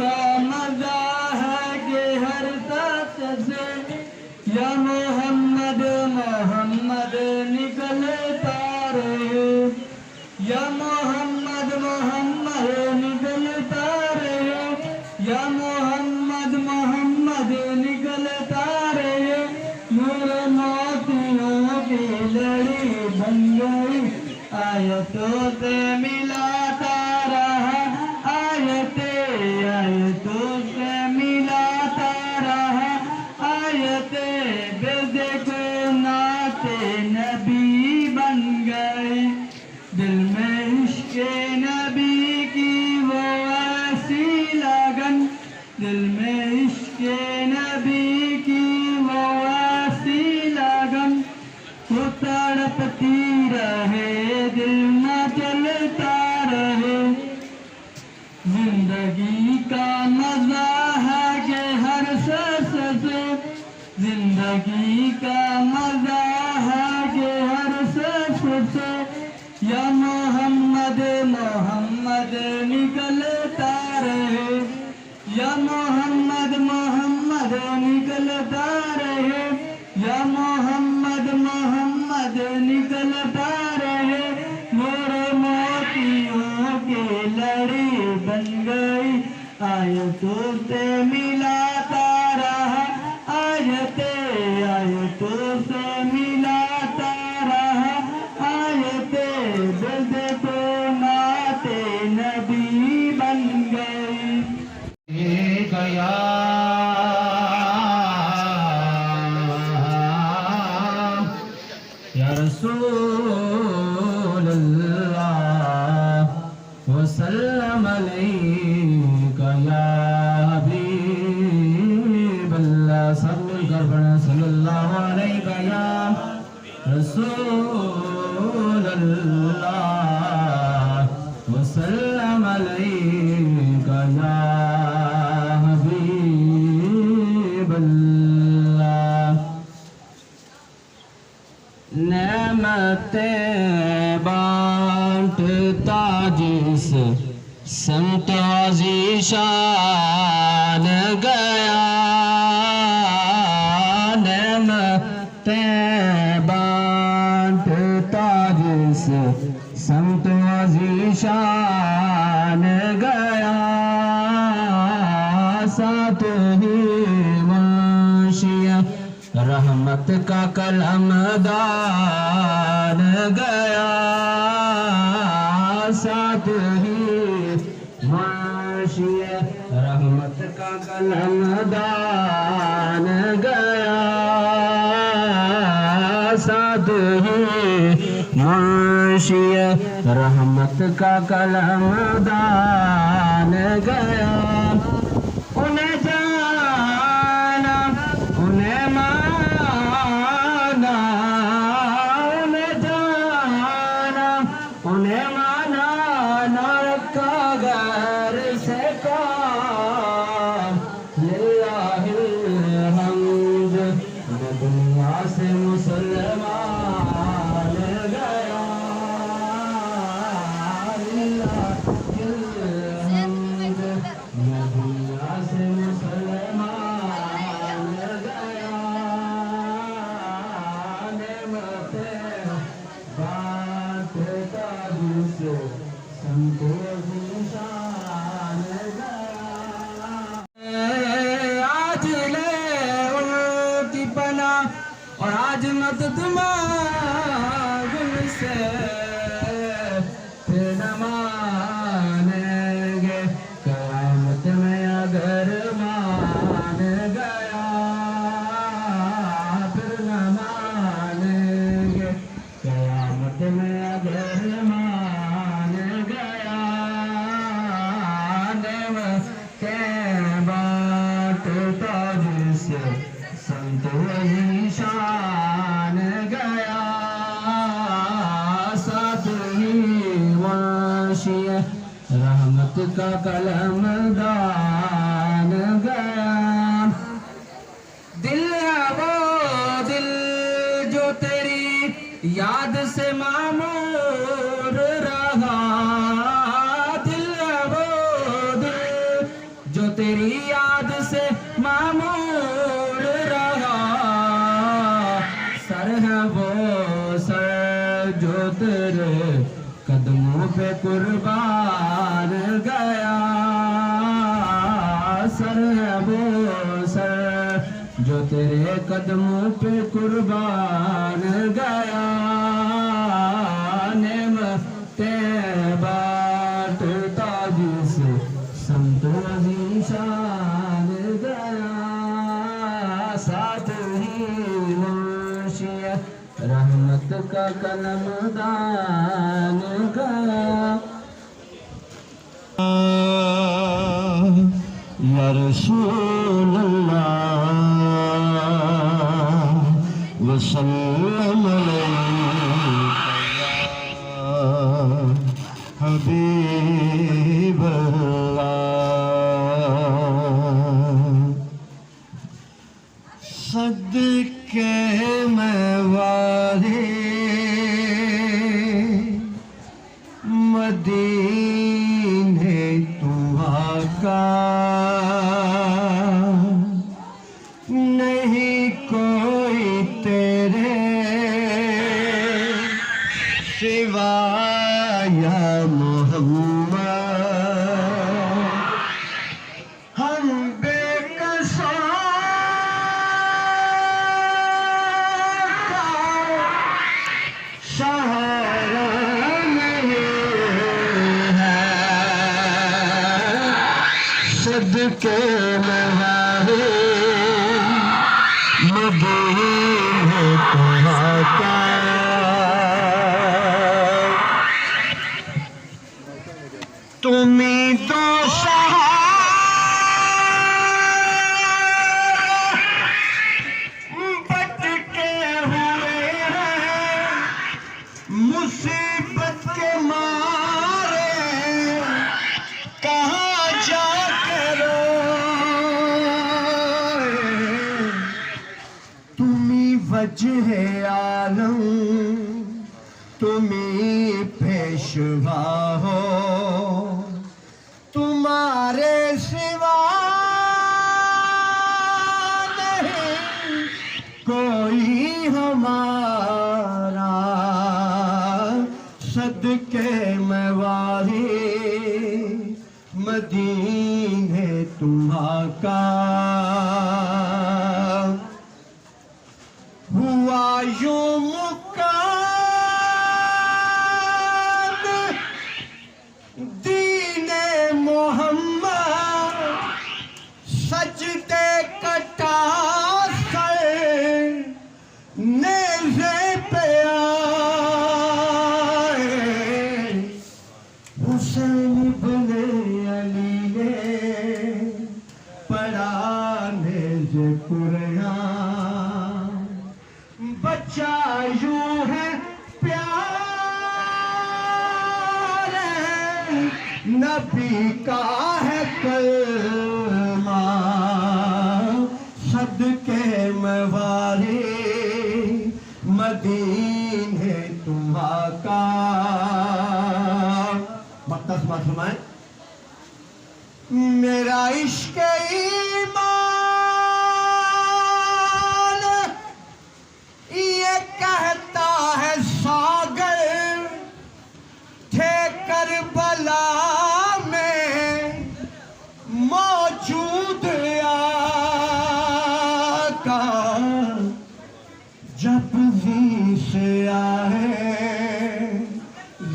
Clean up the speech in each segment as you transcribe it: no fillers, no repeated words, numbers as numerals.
کا مزہ ہے کہ ہر ساتھ سے یا محمد محمد نکلتا رہے، یا محمد محمد نکلتا رہے، یا محمد محمد نکلتا رہے، نور موتیوں کی لڑی بن گئی، آیتوں سے ملاتا رہا، آیتوں سے ملاتا رہا، بے کو نعت نبی بن گئی، دل میں عشق نبی کی وہ ایسی لگن، دل میں عشق نبی کی وہ ایسی لگن، وہ تڑپتی رہے دل نہ چلتا رہے، زندگی کا مزہ ہے کہ ہر سانس سے، زندگی کا مزہ ہے کہ ہر سانس سے یا محمد محمد نکلتا رہے، یا محمد محمد نکلتا رہے، یا محمد محمد نکلتا رہے، نور موتیوں کی لڑی بن گئی، آیتوں سے ملاتا رہا، آیتوں سے ملاتا رہا، دل کو نعت نبی بن گئی، گیا یا رسول اللہ وسلم علیک یا حبیب اللہ، سب مل کر پڑھیں صلی اللہ علیہ یا رسول اللہ وسلم علیک یا حبیب اللہ، نعمتیں بانٹتا جس سمت عزیشان گیا، نعمتیں بانٹتا جس سمت عزیشان گیا، ساتھ ہی منشیہ رحمت کا کلم دان گیا، ساتھ ہی منشیہ رحمت کا کلم دان گیا، ساتھ ہی منشیہ رحمت کا کلم دان گیا، انہیں جانا انہیں مانا، انہیں جانا انہیں مانا، نہ رکھا غیر سے کام، للہ الحمد میں دنیا سے مسلمان گیا، للہ الحمد میں دنیا سے مسلمان گیا، نعمتیں بانٹتا جس سمت عزیشان گیا، آج لے ان کی پناہ اور آج مدد مانگ ان سے، پھر نہ مانیں گے قیامت میں اگر مان گیا، پھر نہ مانیں گے قیامت میں اگر مان گیا، نعمتیں بانٹتا جس سمت عزیشان گیا، ساتھ ہی منشیہ رحمت کا کلم دان گیا، دل ہے وہ دل جو تیری یاد سے معمور رہا، دل ہے وہ دل جو تیری یاد سے معمور رہا، سر ہے وہ سر جو تیرے قدموں پہ قربان گیا، سر ہے وہ سر جو تیرے قدموں پہ قربان گیا، نعمتیں بانٹتا جس سمت عظیم شان گیا، ساتھ ہی منشی رحمت کا قلم دان گیا۔ یا رسول اللہ وسلم علیک یا حبیب اللہ، صدقے میں واری مدینے تو آقا، نہیں کوئی تیرے سوا یا محمد، ہم بے قصوں کا سہارا نہیں ہے، صدقے میں مدینے تو آقا، تمہیں تو سہارا بٹکے ہوئے ہیں، مصیبت کے مارے کہاں جا کے روئے، تمہیں وجہ عالم تمہیں پیشوا ہو، تمہارے سوا نہیں کوئی ہمارا، صدقے میں واری مدینے تو آقا، ہوا یوں مکان دین محمد، سجدے کٹا سر نیزے پہ آئے، حسین بن علی نے پڑھا نیزے قرآن، بچہ یوں ہے پیار ہے، نبی کا ہے کلمہ، صدقے میں واری مدینے تو آقا، مقدس بات فرمائیں، میرا عشق ایمان یہ کہتا ہے ساگر تھے کربلا میں موجود آقا، جب بھی سے آئے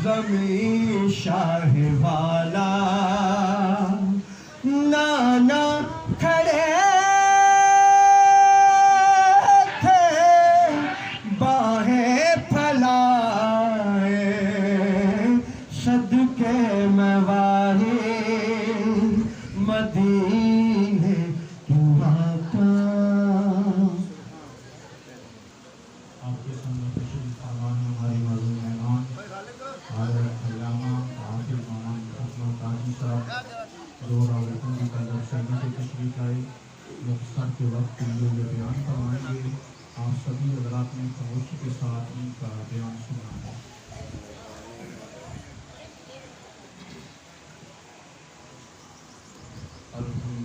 زمین شاہ والا، نانا کھڑے تھے باہیں پھیلائے، صدقے میں واری مدینے تو آقا۔ آپ کے سامنے تشریف فرمانے ہماری معزز مہمان حضرت علامہ حافظ مولانا احمد قاضی صاحب دو راولپنڈی کا درسانی سے تشریف لائے، مختصر کے وقت کے لیے یہ بیان فرمائیں گے، آپ سبھی حضرات نے خاموشی کے ساتھ ان کا بیان سنا ہے۔ الحمد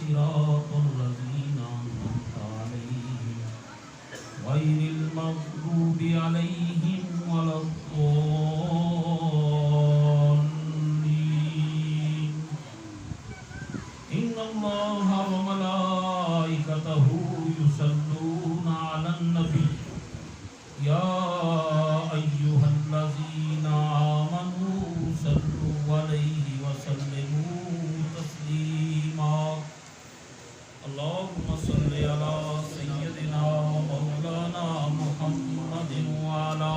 صراط الذين أنعمت عليهم غير المغضوب عليهم ولا الضالين إن الله وملائكته يصلون على النبي يا أيها الذين آمنوا صلوا عليه وسلموا تسليما اللهم صل على سيدنا ومولانا محمد وعلى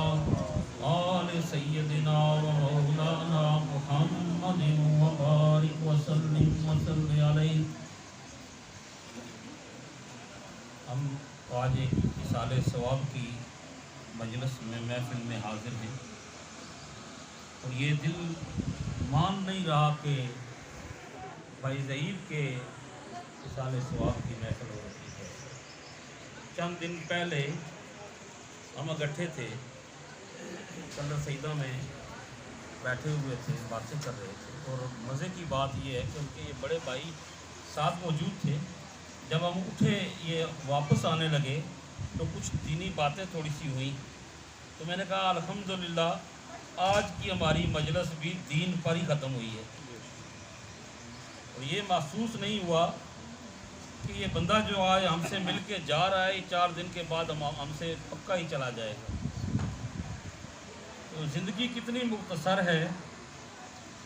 آل سيدنا ومولانا محمد وبارك وسلم عليه. ہم آج ایک اصال ثواب کی مجلس میں محفل میں حاضر ہیں اور یہ دل مان نہیں رہا کہ بھائی ضعیف کے اصال ثواب کی محفل ہو رہی ہے. چند دن پہلے ہم اکٹھے تھے, کلر سیدہ میں بیٹھے ہوئے تھے, باتیں کر رہے تھے, اور مزے کی بات یہ ہے کہ ان کے یہ بڑے بھائی ساتھ موجود تھے. جب ہم اٹھے یہ واپس آنے لگے تو کچھ دینی باتیں تھوڑی سی ہوئیں, تو میں نے کہا الحمدللہ آج کی ہماری مجلس بھی دین پر ہی ختم ہوئی ہے. اور یہ محسوس نہیں ہوا کہ یہ بندہ جو آج ہم سے مل کے جا رہا ہے 4 دن کے بعد ہم سے پکا ہی چلا جائے گا. تو زندگی کتنی مختصر ہے.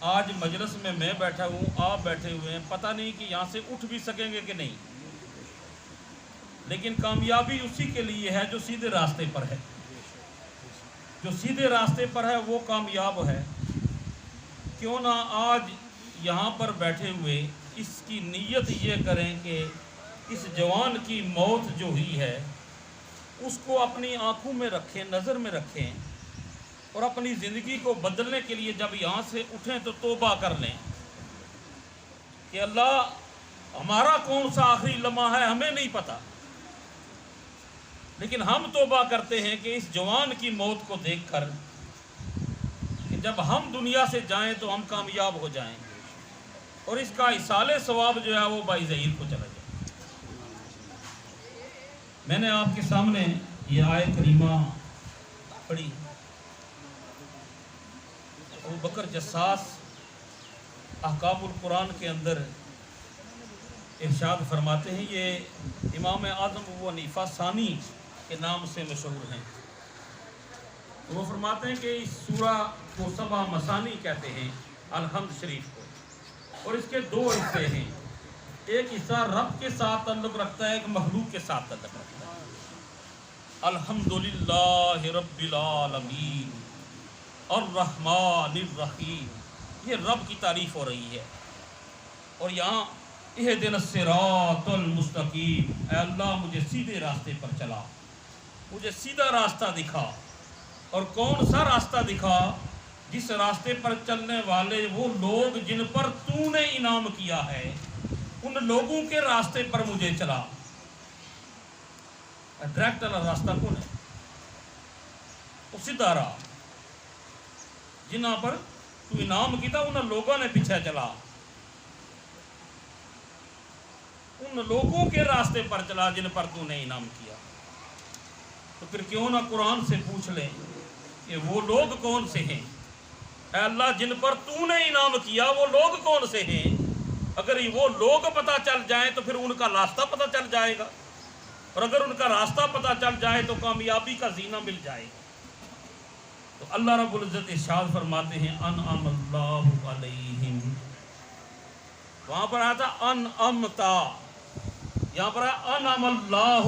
آج مجلس میں بیٹھا ہوں, آپ بیٹھے ہوئے ہیں, پتہ نہیں کہ یہاں سے اٹھ بھی سکیں گے کہ نہیں, لیکن کامیابی اسی کے لیے ہے جو سیدھے راستے پر ہے. جو سیدھے راستے پر ہے وہ کامیاب ہے. کیوں نہ آج یہاں پر بیٹھے ہوئے اس کی نیت یہ کریں کہ اس جوان کی موت جو ہوئی ہے اس کو اپنی آنکھوں میں رکھیں, نظر میں رکھیں, اور اپنی زندگی کو بدلنے کے لیے جب یہاں سے اٹھیں تو توبہ کر لیں کہ اللہ ہمارا کون سا آخری لمحہ ہے ہمیں نہیں پتہ, لیکن ہم توبہ کرتے ہیں کہ اس جوان کی موت کو دیکھ کر کہ جب ہم دنیا سے جائیں تو ہم کامیاب ہو جائیں, اور اس کا اصال ثواب جو ہے وہ بھائی ظہیر کو چلا جائے. میں نے آپ کے سامنے یہ آیت کریمہ پڑھی. ابو بکر جساس احکام القرآن کے اندر ارشاد فرماتے ہیں, یہ امام اعظم ابو حنیفہ ثانی کے نام سے مشہور ہیں. وہ فرماتے ہیں کہ اس سورہ کو 7 مثانی کہتے ہیں, الحمد شریف کو, اور اس کے 2 حصے ہیں. ایک حصہ رب کے ساتھ تعلق رکھتا ہے, ایک مخلوق کے ساتھ تعلق رکھتا ہے. الحمدللہ رب العالمین الرحمن الرحیم, یہ رب کی تعریف ہو رہی ہے. اور یہاں اہدنا الصراط المستقیم, اے اللہ مجھے سیدھے راستے پر چلا, مجھے سیدھا راستہ دکھا. اور کون سا راستہ دکھا؟ جس راستے پر چلنے والے وہ لوگ جن پر تو نے انعام کیا ہے, ان لوگوں کے راستے پر مجھے چلا. ڈائریکٹ والا راستہ کون ہے؟ وہ سیدھا راہ. جنہاں پر تو انعام کیا ان لوگوں نے پیچھے چلا, ان لوگوں کے راستے پر چلا جن پر تو نے انعام کیا. تو پھر کیوں نہ قرآن سے پوچھ لیں کہ وہ لوگ کون سے ہیں؟ اے اللہ جن پر تو نے انعام کیا وہ لوگ کون سے ہیں؟ اگر وہ لوگ پتہ چل جائیں تو پھر ان کا راستہ پتہ چل جائے گا, اور اگر ان کا راستہ پتہ چل جائے تو کامیابی کا زینہ مل جائے گا. تو اللہ رب العزت ارشاد فرماتے ہیں انعم اللہ علیہم. وہاں پر آیا تھا انعمتا, یہاں پر آیا انعم اللہ,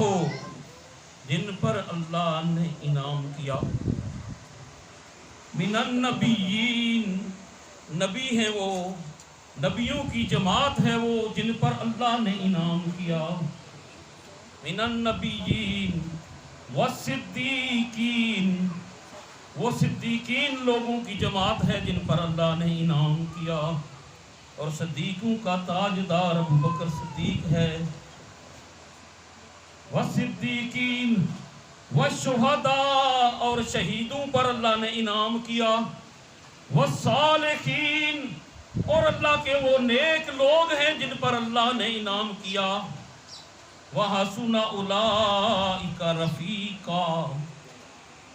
جن پر اللہ نے انعام کیا. من النبیین, نبی ہیں وہ, نبیوں کی جماعت ہے وہ جن پر اللہ نے انعام کیا. من النبیین والصدیقین, وہ صدیقین لوگوں کی جماعت ہے جن پر اللہ نے انعام کیا. اور صدیقوں کا تاجدار ابو بکر صدیق ہے. والصدیقین والشہداء, اور شہیدوں پر اللہ نے انعام کیا. والصالحین, اور اللہ کے وہ نیک لوگ ہیں جن پر اللہ نے انعام کیا. وَحَسُنَ أُولَٰئِكَ رَفِيقًا.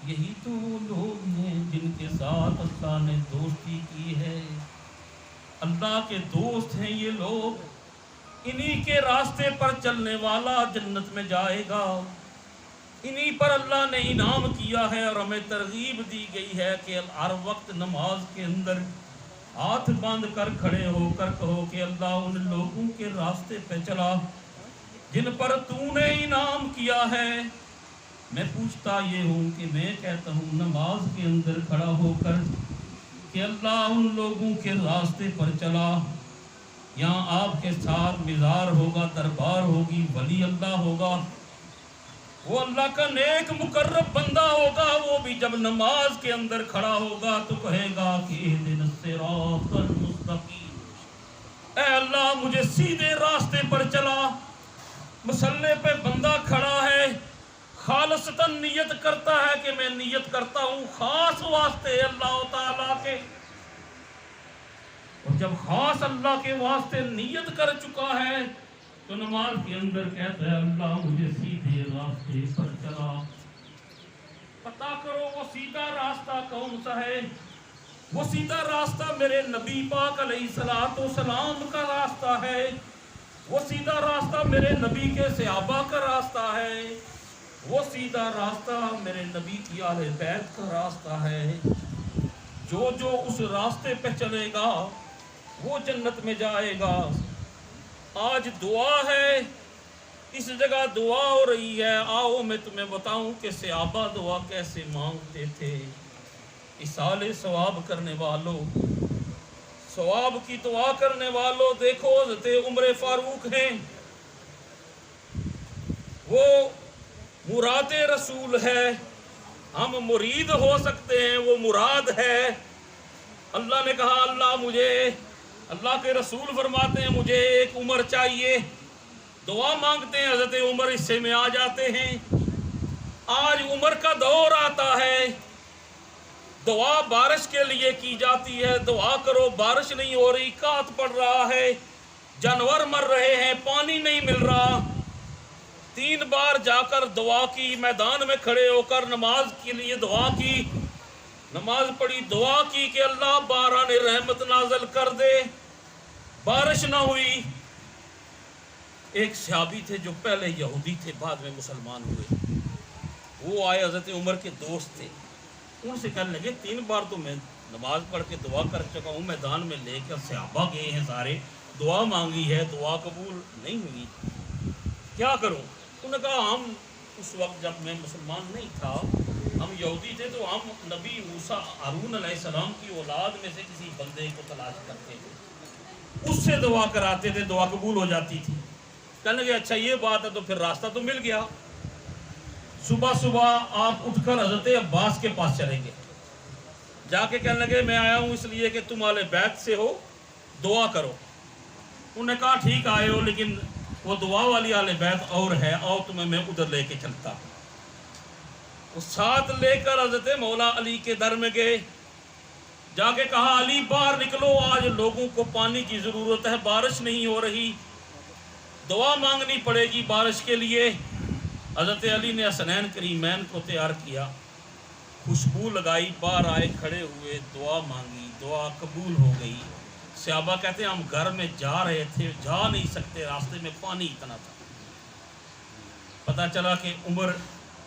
یہی تو وہ لوگ ہیں جن کے ساتھ اللہ نے دوستی کی ہے. اللہ کے دوست ہیں یہ لوگ. انہی کے راستے پر چلنے والا جنت میں جائے گا. انہی پر اللہ نے انعام کیا ہے. اور ہمیں ترغیب دی گئی ہے کہ ہر وقت نماز کے اندر ہاتھ باندھ کر کھڑے ہو کر کہو کہ اللہ ان لوگوں کے راستے پہ چلا جن پر تو نے انعام کیا ہے. میں پوچھتا یہ ہوں کہ میں کہتا ہوں نماز کے اندر کھڑا ہو کر کہ اللہ ان لوگوں کے راستے پر چلا. یہاں آپ کے ساتھ مزار ہوگا, دربار ہوگی, ولی اللہ ہوگا, وہ اللہ کا نیک مقرب بندہ ہوگا. وہ بھی جب نماز کے اندر کھڑا ہوگا تو کہے گا کہ اہدنا الصراط المستقیم, اے اللہ مجھے سیدھے راستے پر چلا. مصلی پہ بندہ کھڑا ہے, خالصتاً نیت کرتا ہے کہ میں نیت کرتا ہوں خاص واسطے اللہ تعالیٰ کے. اور جب خاص اللہ کے واسطے نیت کر چکا ہے تو نماز کے اندر کہتا ہے اللہ مجھے سیدھے راستے پر چلا. پتا کرو وہ سیدھا راستہ کون سا ہے. وہ سیدھا راستہ میرے نبی پاک علیہ السلام کا راستہ ہے. وہ سیدھا راستہ میرے نبی کے صحابہ کا راستہ ہے. وہ سیدھا راستہ میرے نبی کی اہل بیت کا راستہ ہے. جو جو اس راستے پہ چلے گا وہ جنت میں جائے گا. آج دعا ہے, اس جگہ دعا ہو رہی ہے. آؤ میں تمہیں بتاؤں کہ صحابہ دعا کیسے مانگتے تھے. اصال ثواب کرنے والوں, ثواب کی دعا کرنے والوں, دیکھو حضرت عمر فاروق ہیں, وہ مراد رسول ہے. ہم مرید ہو سکتے ہیں, وہ مراد ہے. اللہ نے کہا اللہ مجھے, اللہ کے رسول فرماتے ہیں مجھے ایک عمر چاہیے. دعا مانگتے ہیں, حضرت عمر حصے میں آ جاتے ہیں. آج عمر کا دور آتا ہے, دعا بارش کے لیے کی جاتی ہے. دعا کرو, بارش نہیں ہو رہی, قحط پڑ رہا ہے, جانور مر رہے ہیں, پانی نہیں مل رہا. 3 بار جا کر دعا کی, میدان میں کھڑے ہو کر نماز کے لیے دعا کی, نماز پڑھی, دعا کی کہ اللہ باران رحمت نازل کر دے. بارش نہ ہوئی. ایک صحابی تھے جو پہلے یہودی تھے, بعد میں مسلمان ہوئے. وہ آئے, حضرت عمر کے دوست تھے. ان سے کہنے لگے 3 بار تو میں نماز پڑھ کے دعا کر چکا ہوں, میدان میں لے کر صحابہ گئے ہیں سارے, دعا مانگی ہے, دعا قبول نہیں ہوئی, کیا کروں. انہوں نے کہا ہم اس وقت جب میں مسلمان نہیں تھا, ہم یہودی تھے, تو ہم نبی موسیٰ ہارون علیہ السلام کی اولاد میں سے کسی بندے کو تلاش کرتے تھے, اس سے دعا کراتے تھے, دعا قبول ہو جاتی تھی. کہنے لگے اچھا یہ بات ہے, تو پھر راستہ تو مل گیا. صبح صبح آپ اٹھ کر حضرت عباس کے پاس چلیں گے, جا کے کہنے لگے میں آیا ہوں اس لیے کہ تم اہل بیت سے ہو, دعا کرو. انہوں نے کہا ٹھیک آئے ہو, لیکن وہ دعا والی اہل بیت اور ہے, آؤ تمہیں میں ادھر لے کے چلتا. وہ ساتھ لے کر حضرت مولا علی کے در میں گئے, جا کے کہا علی باہر نکلو, آج لوگوں کو پانی کی ضرورت ہے, بارش نہیں ہو رہی, دعا مانگنی پڑے گی بارش کے لیے. حضرت علی نے حسنین کریمین کو تیار کیا, خوشبو لگائی, باہر آئے, کھڑے ہوئے, دعا مانگی, دعا قبول ہو گئی. صحابہ کہتے ہیں ہم گھر میں جا رہے تھے, جا نہیں سکتے, راستے میں پانی اتنا تھا. پتہ چلا کہ عمر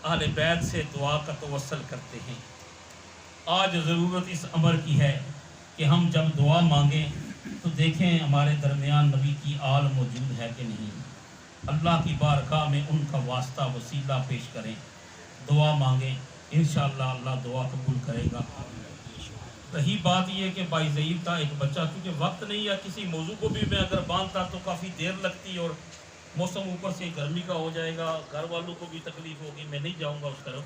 اہل بیت سے دعا کا توسل کرتے ہیں. آج ضرورت اس امر کی ہے کہ ہم جب دعا مانگیں تو دیکھیں ہمارے درمیان نبی کی آل موجود ہے کہ نہیں. اللہ کی بارگاہ میں ان کا واسطہ وسیلہ پیش کریں, دعا مانگیں, انشاءاللہ اللہ دعا قبول کرے گا. رہی بات یہ کہ بھائی ضعیف تھا ایک بچہ, کیونکہ وقت نہیں, یا کسی موضوع کو بھی میں اگر باندھتا تو کافی دیر لگتی, اور موسم اوپر سے گرمی کا ہو جائے گا, گھر والوں کو بھی تکلیف ہوگی, میں نہیں جاؤں گا اس طرف.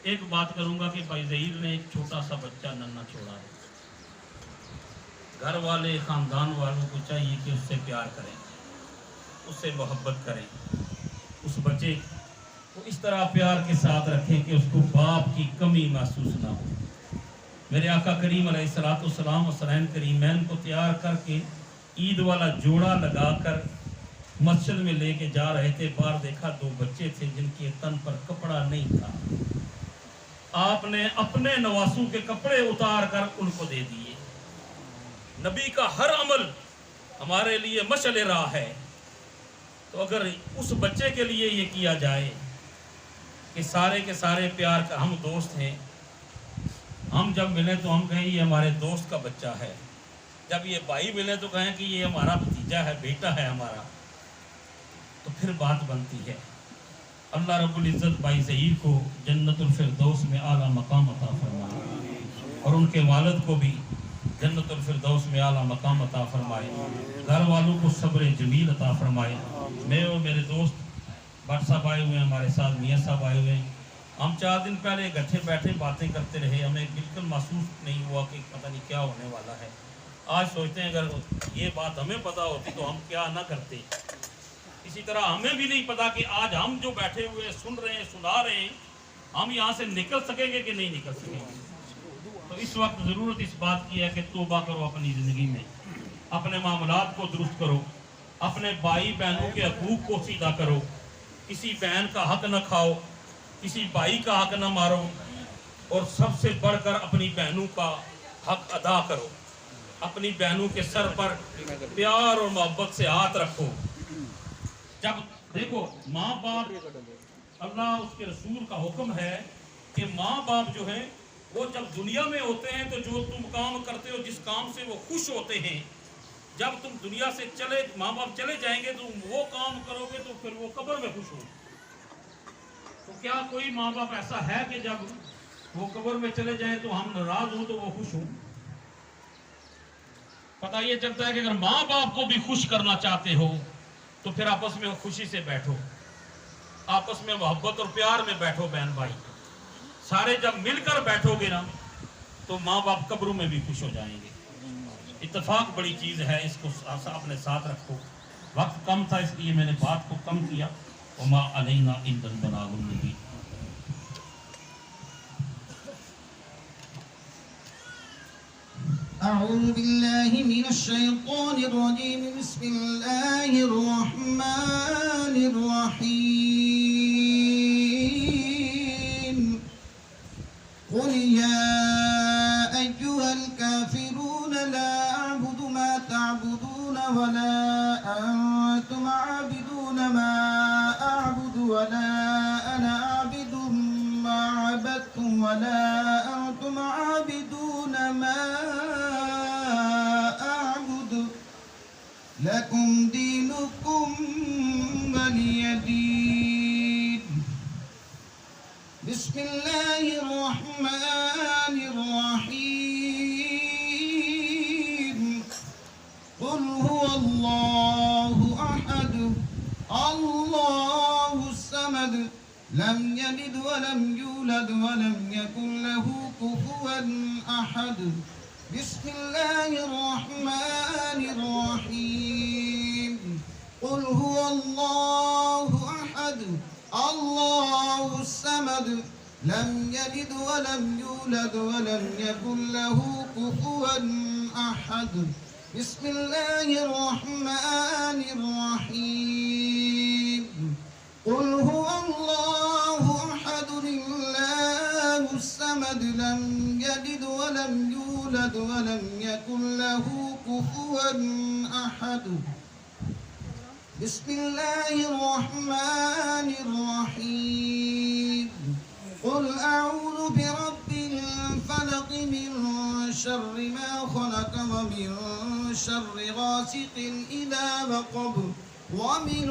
ایک بات کروں گا کہ بھائی ظہیر نے ایک چھوٹا سا بچہ ننھا چھوڑا ہے. گھر والے خاندان والوں کو چاہیے کہ اس سے پیار کریں, اس سے محبت کریں, اس بچے کو اس طرح پیار کے ساتھ رکھیں کہ اس کو باپ کی کمی محسوس نہ ہو. میرے آقا کریم علیہ الصلوۃ والسلام حسنین کریمین کو تیار کر کے عید والا جوڑا لگا کر مسجد میں لے کے جا رہے تھے. باہر دیکھا 2 بچے تھے جن کے تن پر کپڑا نہیں تھا. آپ نے اپنے نواسوں کے کپڑے اتار کر ان کو دے دیے. نبی کا ہر عمل ہمارے لیے مشعل راہ ہے. تو اگر اس بچے کے لیے یہ کیا جائے کہ سارے کے سارے پیار کا ہم دوست ہیں, ہم جب ملیں تو ہم کہیں یہ ہمارے دوست کا بچہ ہے, جب یہ بھائی ملیں تو کہیں کہ یہ ہمارا بھتیجا ہے, بیٹا ہے ہمارا, تو پھر بات بنتی ہے. اللہ رب العزت بھائی ظہیر کو جنت الفردوس میں اعلیٰ مقام عطا فرمائے اور ان کے والد کو بھی جنت الفردوس میں اعلیٰ مقام عطا فرمائے. گھر والوں کو صبر جمیل عطا فرمائے. میں اور میرے دوست بٹ صاحب آئے ہوئے ہیں, ہمارے ساتھ میاں صاحب آئے ہوئے ہیں. ہم 4 دن پہلے اکٹھے بیٹھے باتیں کرتے رہے, ہمیں بالکل محسوس نہیں ہوا کہ پتہ نہیں کیا ہونے والا ہے. آج سوچتے ہیں اگر یہ بات ہمیں پتہ ہوتی تو ہم کیا نہ کرتے. اسی طرح ہمیں بھی نہیں پتا کہ آج ہم جو بیٹھے ہوئے سن رہے ہیں, سنا رہے ہیں, ہم یہاں سے نکل سکیں گے کہ نہیں نکل سکیں گے. تو اس وقت ضرورت اس بات کی ہے کہ توبہ کرو اپنی زندگی میں, اپنے معاملات کو درست کرو, اپنے بھائی بہنوں کے حقوق کو سیدھا کرو, کسی بہن کا حق نہ کھاؤ, کسی بھائی کا حق نہ مارو, اور سب سے بڑھ کر اپنی بہنوں کا حق ادا کرو. اپنی بہنوں کے سر پر پیار اور محبت سے ہاتھ رکھو. جب دیکھو ماں باپ, اللہ اس کے رسول کا حکم ہے کہ ماں باپ جو ہیں وہ جب دنیا میں ہوتے ہیں تو جو تم کام کرتے ہو, جس کام سے وہ خوش ہوتے ہیں, جب تم دنیا سے ماں باپ چلے جائیں گے تو وہ کام کرو گے تو پھر وہ قبر میں خوش ہو. تو کیا کوئی ماں باپ ایسا ہے کہ جب وہ قبر میں چلے جائیں تو ہم ناراض ہوں تو وہ خوش ہوں؟ پتہ یہ چلتا ہے کہ اگر ماں باپ کو بھی خوش کرنا چاہتے ہو تو پھر آپس میں خوشی سے بیٹھو, آپس میں محبت اور پیار میں بیٹھو. بہن بھائی سارے جب مل کر بیٹھو گے نا تو ماں باپ قبروں میں بھی خوش ہو جائیں گے. اتفاق بڑی چیز ہے, اس کو اپنے ساتھ رکھو. وقت کم تھا اس لیے میں نے بات کو کم کیا. وما علینا الا البلاغ المبین. أعوذ بالله من الشيطان الرجيم. بسم الله الرحمن الرحيم. قل يا أيها الكافرون لا أعبد ما تعبدون ولا أنتم عابدون ما أعبد ولا أنا عابد ما عبدتم ولا أنتم عابدون ما لكم دينكم ولي دين. بسم الله الرحمن الرحيم. قل هو الله أحد الله الصمد لم يلد ولم يولد ولم يكن له كفوا أحد. بسم الله الرحمن الرحيم. قل هو الله أحد الله الصمد لم يلد ولم يولد ولم يكن له كفوا أحد. بسم الله الرحمن الرحيم. قل هو الله أحد الله الصمد لم يلد ولم يولد ولم يكن له كفوا أحد. بسم الله الرحمن الرحيم. قل أعوذ برب الفلق من شر ما خلق ومن شر غاسق إذا وقب ومن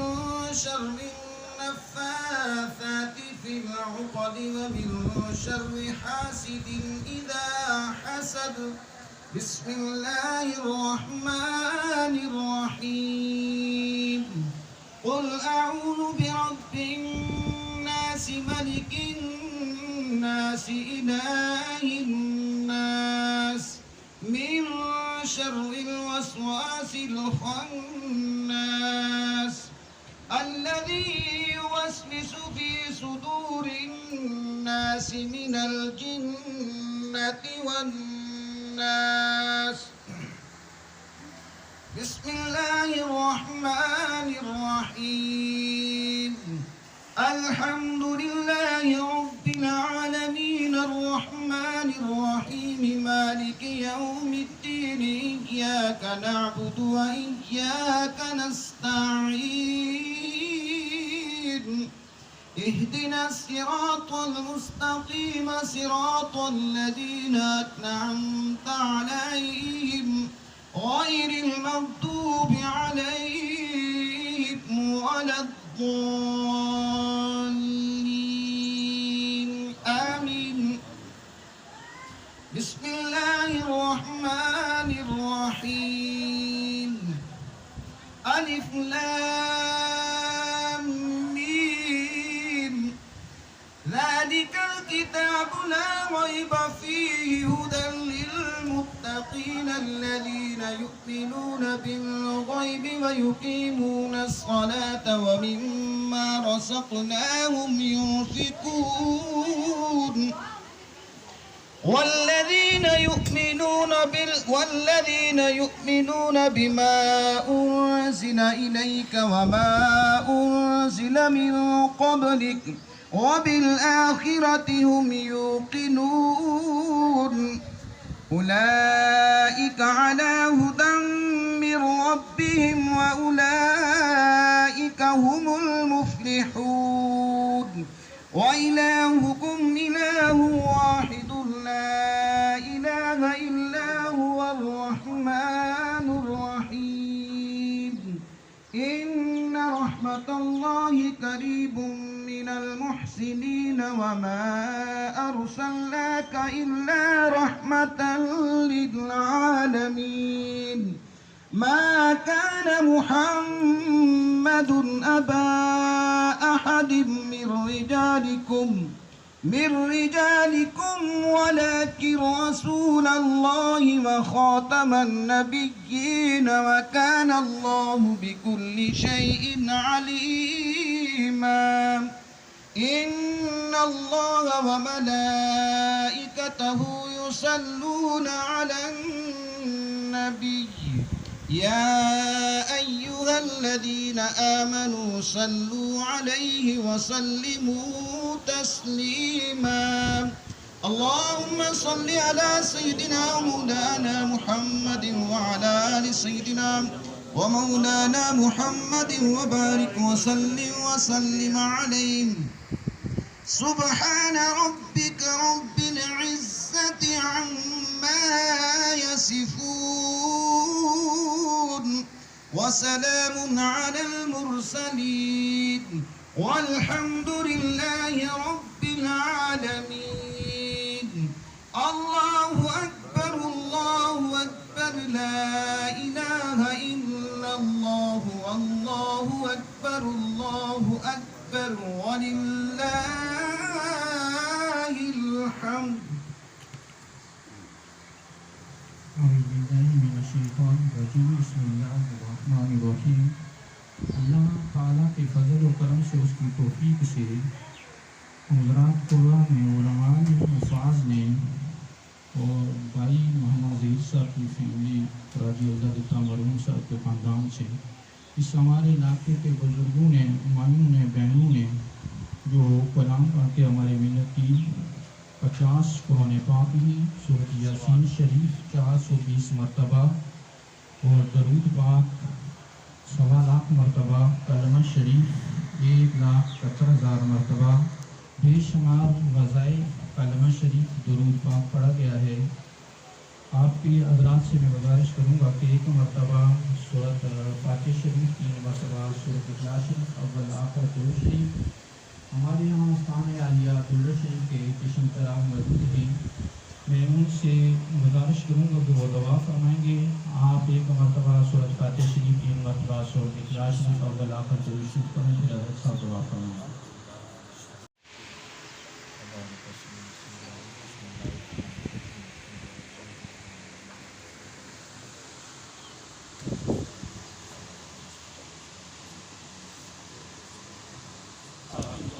شر النفاثات في العقد ومن شر حاسد إذا حسد. بسم الله الرحمن الرحيم. قل أعوذ برب الناس ملك الناس إله الناس من شر الوسواس الخناس الذي يوسوس في صدور الناس من الجنة والناس. الناس. بسم الله الرحمن الرحيم. الحمد لله رب العالمين الرحمن الرحيم مالك يوم الدين إياك نعبد وإياك نستعين. اهدنا الصراط المستقيم صراط الذين أنعمت عليهم غير المغضوب عليهم ولا الضالين آمين. بسم الله الرحمن الرحيم. ألف لام ميم. ذلك الكتاب لا ريب فيه هدى للمتقين الذين يؤمنون بالغيب ويقيمون الصلاة ومما رزقناهم ينفقون. والذين يؤمنون بما أنزل إليك وما أنزل من قبلك وبالآخرة هم يوقنون. أولئك على هدى من ربهم وأولئك هم المفلحون. وإلهكم إله واحد لا إله إلا هو الرحمن الرحيم. إن رحمة الله قريب من المحسنين وما أرسلناك إلا رحمة للعالمين. ما كان محمد أبا أحد من رجالكم ولكن رسول الله وخاتم النبيين وكان الله بكل شيء عليما. إن الله وملائكته يصلون على النبي يا أيها الذين آمنوا صلوا عليه وسلموا تسليما. اللهم صل على سيدنا ومولانا محمد وعلى آل سيدنا ومولانا محمد وبارك وسلم عليه. سبحان ربك رب العزة عما يصفون وسلام على المرسلين والحمد لله رب العالمين. الله أكبر الله أكبر لا إله إلا الله والله أكبر الله أكبر ولله الحمد. أعوذ بالله من الشیطان الرجیم. بسم اللہ الرحمن الرحیم. اللہ تعالیٰ کے فضل و کرم سے، اس کی توفیق سے حضرات قرآن میں علماء حفاظ نے اور بھائی محمد زید صاحب کی فیملی راجی اللہ دتا مرحوم صاحب کے خاندان سے، اس ہمارے علاقے کے بزرگوں نے، مائیوں نے، بہنوں نے جو کلام پڑھ کے ہمارے ملت کی 50 قرآن پاک میں سورۃ یاسین شریف 420 مرتبہ اور درود پاک 1.25 لاکھ مرتبہ، کلمہ شریف 1,70,000 مرتبہ، بے شمار وظائف کلمہ شریف درود پاک پڑھا گیا ہے. آپ کے حضرات سے میں گزارش کروں گا کہ ایک مرتبہ سورۃ فاتحہ شریف، 3 مرتبہ سورۃ اخلاص شریف، اول آخر درود شریف. ہمارے یہاں استان عالیہ درود شریف کے قسم طرح موجود ہیں. میں ان سے گزارش کروں گا کہ وہ دعا فرمائیں گے. آپ ایک مرتبہ سورۃ فاتحہ شریف، 3 مرتبہ سورۃ اخلاص شریف، اول آخر درود شریف پڑھیں گے. حضرت صاحب دعا فرمائیں گے.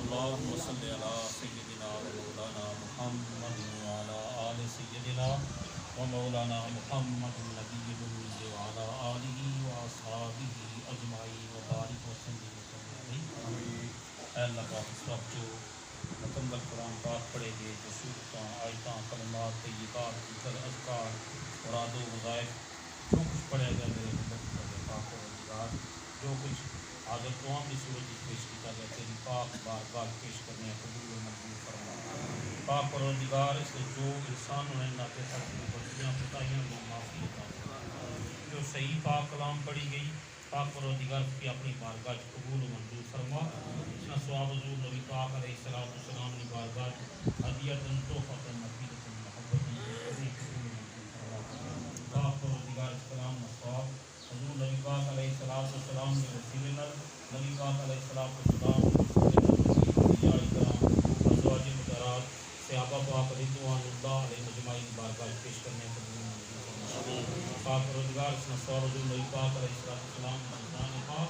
اللهم صل على سيدنا مولانا محمد وعلى آل سيدنا ومولانا محمد النبی الأمی وعلى آلہ وأصحابہ اجمعین وبارک وسلم اے اللہ پاک اس وقت جو مکمل قرآن پاک پڑھے گئے جو صورتاں آیتاں کلمات طیبات ذکر اذکار مراد و وظائف جو کچھ پڑھے گیا میرے پاک و روزگار جو کچھ حاضر تمام کی صورت پیش کیا گیا تیری پاک بارگاہ پیش کرنے قبول و منظور فرما پاک پروردگار اس جو انسانوں نے ناتے ساتھی بچیاں پتائیاں کی معافی عطا فرما جو صحیح پاک کلام پڑھی گئی پاک پروردگار کی اپنی بارگاہ قبول و منظور فرما اس نے ثواب حضور نبی پاک علیہ السلام کی بارگاہ ہدیۃ تحفۃ نفیسۃ محبت قبول و منظور فرما پاک پروردگار اس کلام میں ثواب حضور نبی پاک علیہ السلام کے وسیلے نال نبی پاک علیہ السلام اولیاء کرام ازواج مطہرات صحابہ پاک رضوان اللہ علیہ مجمعین بارگاہ پیش کرنے قبول منظور فرما پاک پروردگار اس نے ثواب حضور نبی پاک علیہ السلام رمضان پاک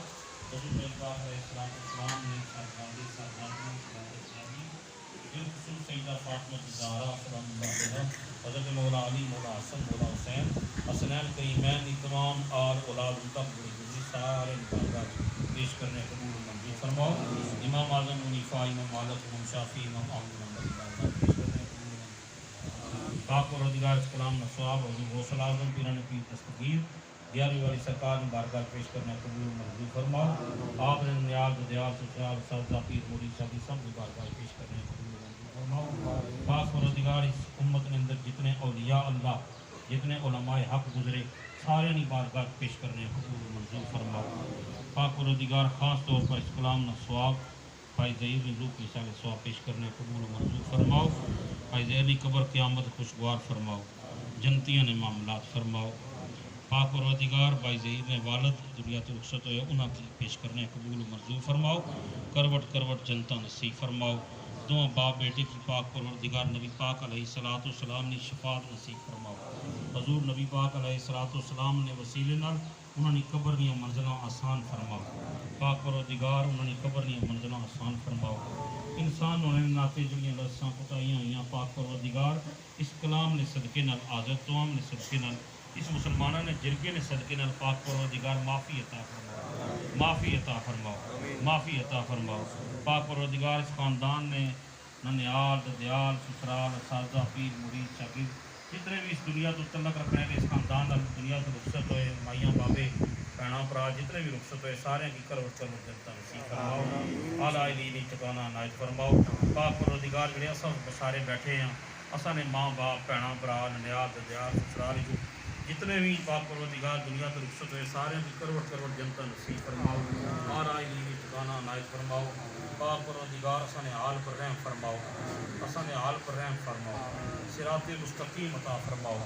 حضور نبی پاک علیہ السلام نے شہزادی بالخصوص سیدہ فاطمہ الزہرا سلام اللہ علیہا حضرت مولا علی مولا حسن مولا حسین حسنین کریمین تمام آل اولاد ان تک بڑی گزری سارے بارگاہ پیش کرنے قبول و منظور فرماؤ امام اعظم حنیفہ امام مالک امام شافعی امام احمد بن حنبل بارگاہ پیش کرنے قبول و منظور پاک پروردگار اس کلام میں ثواب حضور غوث اعظم پیران پیر دستگیر دیاری والی سرکار نے بارگاہ پیش کرنے قبول و منظور فرماؤ آپ نے نیاز دیال سسرال سبزہ پیر موری شادی سب کی بارگاہ پیش کرنے قبول و منظور فرماؤ پاک پروردگار اس امت کے اندر جتنے اولیاء اللہ جتنے علماء حق گزرے سارے نی بارگاہ پیش کرنے قبول و منظور فرماؤ پاک پروردگار خاص طور پر اس کلام نہ ثواب بھائی ظہیر نے روح کی سال ثواب پیش کرنے قبول و منظور فرماؤ بھائی ظہیر نے قبر قیامت خوشگوار فرماؤ جنتیاں نے معاملات فرماؤ پاک پروردگار بھائی ظہیر نے والد دنیا تو رخصت ہوئے انہاں کی پیش کرنے قبول و منظور فرماؤ کروٹ کروٹ جنتا نصیب فرماؤ دونوں باپ بیٹے کی پاک پروردگار نبی پاک علیہ السلام نے شفاعت نصیب فرماؤ حضور نبی پاک علیہ السلام نے وسیلے نال انہوں نے قبر دیا منزلوں آسان فرماؤ پاک پروردگار انہوں نے قبر دیا منزلوں آسان فرماؤ انسان انہوں نے ناتے جڑیاں لساں پتائیاں ہوئیاں پاک پروردگار اس کلام نے صدقے نال حاضر توام نے صدقے نال اس مسلمانہ نے جرگے نے صدقے نال پاک پروردگار معافی عطا فرماؤ معافی عطا فرماؤ معافی عطا فرماؤ پاک پروردگار اس خاندان نے ننیال ددیال سسرال اساتذہ پیر مرید شاگرد جتنے بھی اس دنیا تو تعلق رکھنے کے اس خاندان دنیا تو رخصت ہوئے مائیاں بابے بہناں برا جتنے بھی رخصت ہوئے سارے کی کروٹ کروٹ جنتا نصیب فرماؤ اعلیٰ علی ٹھکانہ عنایت فرماؤ پاک پروردگار جڑے اساں سارے بیٹھے ہیں اساں نے ماں باپ بہناں برا ننیال ددیال سسرال جو جتنے بھی پاک پروردگار دنیا تو رخصت ہوئے سارے کی کروٹ کروٹ جنتا نصیب فرماؤ اعلیٰ علی ٹھکانہ عنایت فرماؤ پاک پروردگار اساں نے حال پر رحم فرماؤ اساں نے حال پر رحم فرماؤ صراط مستقیم عطا فرماؤ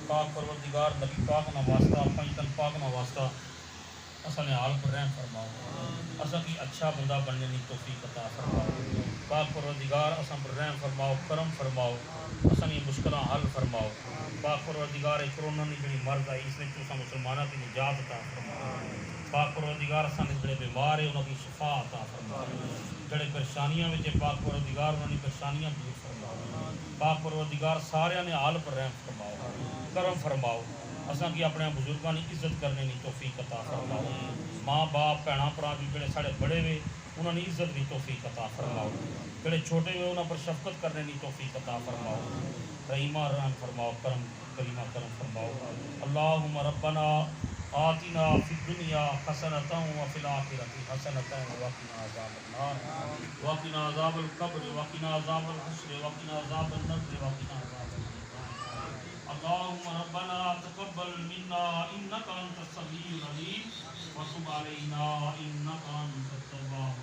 پاک پروردگار نبی پاک نہ واسطہ پنجتن پاک نہ واسطہ اساں نے حال پر رحم فرماؤ اساں کی اچھا بندہ بننے کی توفیق عطا فرماؤ پاک پروردگار اساں پر رحم فرماؤ کرم فرماؤ اساں کی مشکلاں حل فرماؤ پاک پروردگار کرونا کی جڑی مرض آئی اس نے تساں مسلمانوں کی نجات عطا فرماؤ پاک پروردگار اساں نے جڑے بیمار ہیں انہاں کی شفا عطا فرماؤ جڑے پریشانیاں وچ پاک پروردگار انہاں دی پریشانیاں دور فرماؤ پاک پروردگار سارے نے حال پر رحم فرماؤ کرم فرماؤ اساں کی اپنے بزرگاں کی عزت کرنے کی توفیق عطا فرماؤ ماں باپ بھیناں بھرا بھی جڑے ساڈے بڑے ہوئے انہاں نے عزت کی توفیق عطا فرماؤ جڑے چھوٹے ہوئے انہاں پر شفقت کرنے کی توفیق عطا فرماؤ رحیمہ رحم فرماؤ کرم کریمہ کرم فرماؤ اللہم ربنا آتنا فی الدنیا حسنۃ وفی الآخرۃ حسنۃ وقنا عذاب النار وقنا عذاب القبر وقنا عذاب الحشر وقنا عذاب النار وقنا عذاب اللهم ربنا تقبل منا انك انت السميع العليم وتب علينا انك انت التواب